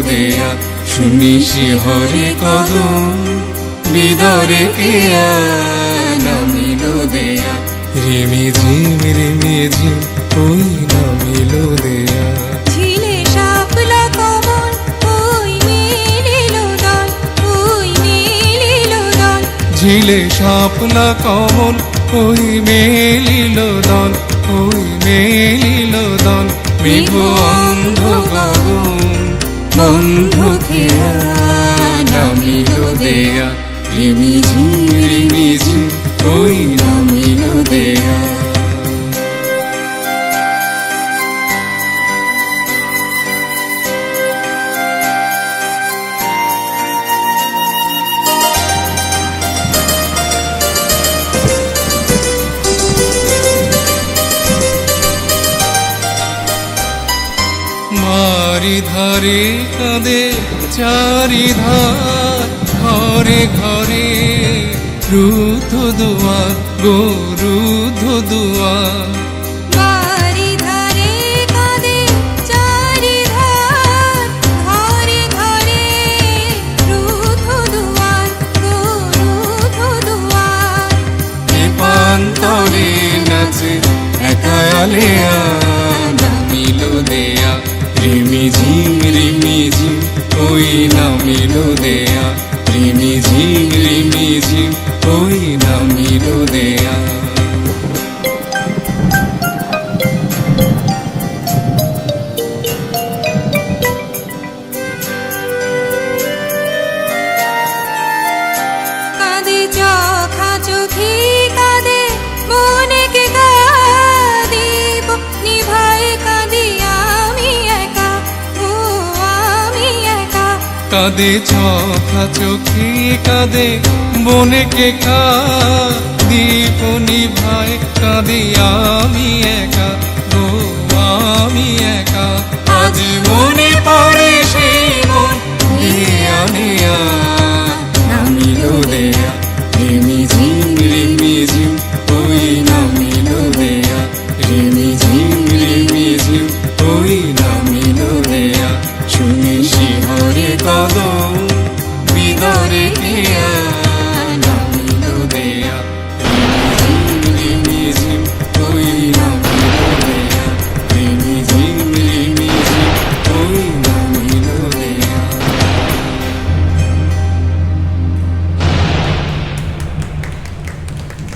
দেয়া শুনি শিহরে কদম বিদরে কেয়া নামিল দেয়া রিমিঝিম ওই নামিল দেয়া ঝিলে শাপলা কমল ওই মেলিল দল ওই মেলিল দল ঝিলে শাপলা কমল ওই মেলিল দল ওই মেলিল দল মেঘ অন্ধ গগন বন্ধ খেয়া নামিল দেয়া রিমিঝিম ওই নামিল দেয়া মারি ধারে কাঁদে চারিধার ঘরে ঘরে রুদ্ধ দুয়ার গো রুদ্ধ দুয়ার বাড়ি ধারে কাঁদে চারিধার ঘরে ঘরে রুদ্ধ দুয়ার গো রুদ্ধ দুয়ার প্রান্তরে নাচে একা আলেয়া নামিল দেয়া রিমিঝিম ওই নামিল দেয়া রিমিঝিম ওই নামিল দেয়া কাঁদে চোখা চোখি কাঁদে মনেকে কাঁদিব নিভাই কাঁদি আমি একা ও আমি একা কাঁদে চোখা চোখি কাঁদে বনেকে দীপ নিভাই কাঁদি আমি একা গো আমি একা আজ মনে পড়ে সেই মন নেয়া নেয়া নামিল দেয়া রিমিঝিম ওই নামিল দেয়া রিমিঝিম ওই নামিল দেয়া শুনি শিহরে কদম বিদরে কেয়া